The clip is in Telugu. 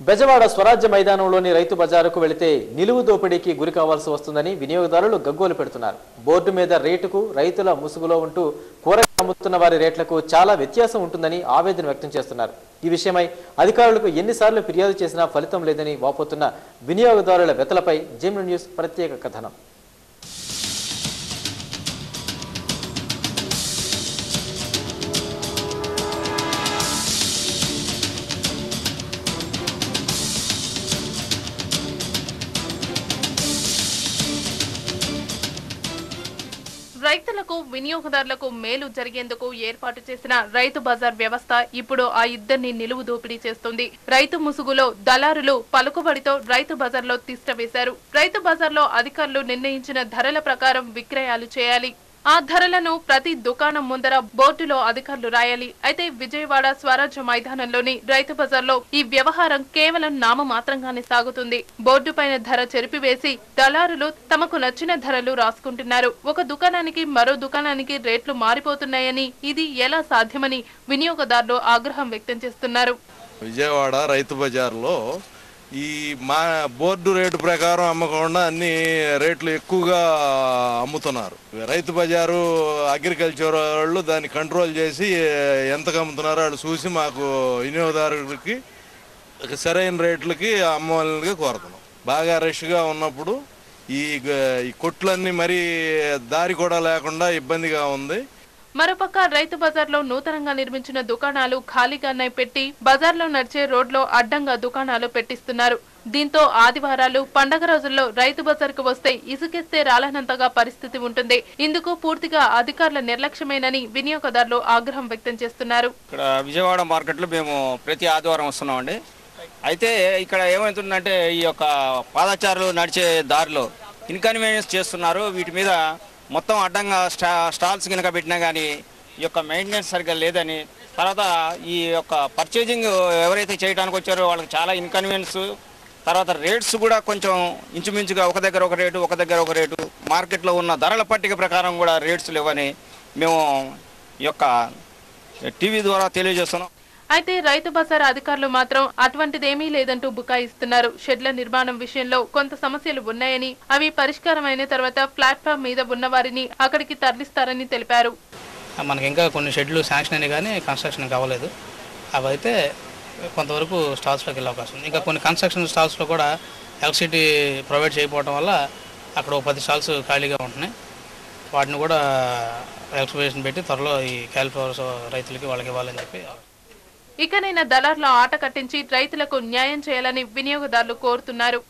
బెజవాడ స్వరాజ్య మైదానంలోని రైతు బజారుకు వెళితే నిలువు దోపిడీకి గురి కావాల్సి వస్తుందని వినియోగదారులు గగ్గోలు పెడుతున్నారు. బోర్డు మీద రేటుకు రైతుల ముసుగులో ఉంటూ కూరగాయలు అమ్ముతున్న వారి రేట్లకు చాలా వ్యత్యాసం ఉంటుందని ఆవేదన వ్యక్తం చేస్తున్నారు. ఈ విషయమై అధికారులకు ఎన్నిసార్లు ఫిర్యాదు చేసినా ఫలితం లేదని వాపోతున్న వినియోగదారుల వెతలపై జెమిని న్యూస్ ప్రత్యేక కథనం. రైతులకు వినియోగదారులకు మేలు జరిగేందుకు ఏర్పాటు చేసిన రైతు బజార్ వ్యవస్థ ఇప్పుడు ఆ ఇద్దరిని నిలువు దోపిడీ చేస్తుంది. రైతు ముసుగులో దళారులు పలుకుబడితో రైతు బజార్లో తిష్ట వేశారు. రైతు బజార్లో అధికారులు నిర్ణయించిన ధరల ప్రకారం విక్రయాలు చేయాలి. ఆ ధరలను ప్రతి దుకాణం ముందర బోర్డులో అధికారులు రాయాలి. అయితే విజయవాడ స్వరాజ్య మైదానంలోని రైతు బజార్లో ఈ వ్యవహారం కేవలం నామమాత్రంగానే సాగుతుంది. బోర్డు పైన ధర చెరిపివేసి దళారులు తమకు నచ్చిన ధరలు రాసుకుంటున్నారు. ఒక దుకాణానికి మరో దుకాణానికి రేట్లు మారిపోతున్నాయని, ఇది ఎలా సాధ్యమని వినియోగదారులు ఆగ్రహం వ్యక్తం చేస్తున్నారు. విజయవాడ రైతు బజార్లో ఈ మా బోర్డు రేటు ప్రకారం అమ్మకుండా అన్ని రేట్లు ఎక్కువగా అమ్ముతున్నారు. రైతు బజారు అగ్రికల్చర్ వాళ్ళు దాన్ని కంట్రోల్ చేసి ఎంతకు అమ్ముతున్నారో వాళ్ళు చూసి మాకు వినియోగదారులకి సరైన రేట్లకి అమ్మవాళ్ళకి కోరుతున్నాం. బాగా రష్గా ఉన్నప్పుడు ఈ కొట్లన్నీ మరీ దారి కూడా లేకుండా ఇబ్బందిగా ఉంది. మరోపక్క రైతు బజార్లో నూతనంగా నిర్మించిన దుకాణాలు ఖాళీగానే పెట్టి బజార్లో నడిచే రోడ్లో అడ్డంగా దుకాణాలు పెట్టిస్తున్నారు. దీంతో ఆదివారాలు, పండగ రోజుల్లో రైతు బజార్కు వస్తే ఇసుకేస్తే రాలనంతగా పరిస్థితి ఉంటుంది. ఇందుకు పూర్తిగా అధికారుల నిర్లక్ష్యమేనని వినియోగదారులు ఆగ్రహం వ్యక్తం చేస్తున్నారు. ఇక్కడ విజయవాడ మార్కెట్లో మేము ప్రతి ఆదివారం వస్తున్నామండి. అయితే ఇక్కడ ఏమవుతుందంటే ఈ యొక్క పాదచారులు నడిచే దారిలో ఇన్కన్వీనియన్స్ చేస్తున్నారు. వీటి మీద మొత్తం అడ్డంగా స్టాల్స్ కనుక పెట్టినా కానీ ఈ యొక్క మెయింటెనెన్స్ సరిగ్గా లేదని, తర్వాత ఈ యొక్క పర్చేజింగ్ ఎవరైతే చేయడానికి వచ్చారో వాళ్ళకి చాలా ఇన్కన్వీనియన్స్, తర్వాత రేట్స్ కూడా కొంచెం ఇంచుమించుగా ఒక దగ్గర ఒక రేటు, ఒక దగ్గర ఒక రేటు, మార్కెట్లో ఉన్న ధరల పట్టిక ప్రకారం కూడా రేట్స్ లేవని మేము ఈ యొక్క టీవీ ద్వారా తెలియజేస్తున్నాం. అయితే రైతు బజార్ అధికారులు మాత్రం అటువంటిదేమీ లేదంటూ బుకాయిస్తున్నారు. షెడ్ల నిర్మాణం విషయంలో కొంత సమస్యలు ఉన్నాయని, అవి పరిష్కారమైన తర్వాత ప్లాట్ఫామ్ మీద ఉన్న వారిని అక్కడికి తరలిస్తారని తెలిపారు. మనకి ఇంకా కొన్ని షెడ్లు శాంక్షన్ అయినా కానీ కన్స్ట్రక్షన్ కావలేదు. అవి అయితే కొంతవరకు స్టాల్స్లోకి వెళ్ళే అవకాశం ఉంది. ఇంకా కొన్ని కన్స్ట్రక్షన్ స్టాల్స్లో కూడా ఎలక్ట్రిసిటీ ప్రొవైడ్ చేయకపోవడం వల్ల అక్కడ 10 స్టాల్స్ ఖాళీగా ఉంటున్నాయి. వాటిని కూడా ఎలక్ట్రిఫికేషన్ పెట్టి త్వరలో ఈ క్యాలిఫ్లవర్స్ రైతులకి వాళ్ళకి ఇవ్వాలని చెప్పి. ఇకనైనా దళారుల ఆట కట్టించి రైతులకు న్యాయం చేయాలని వినియోగదారులు కోరుతున్నారు.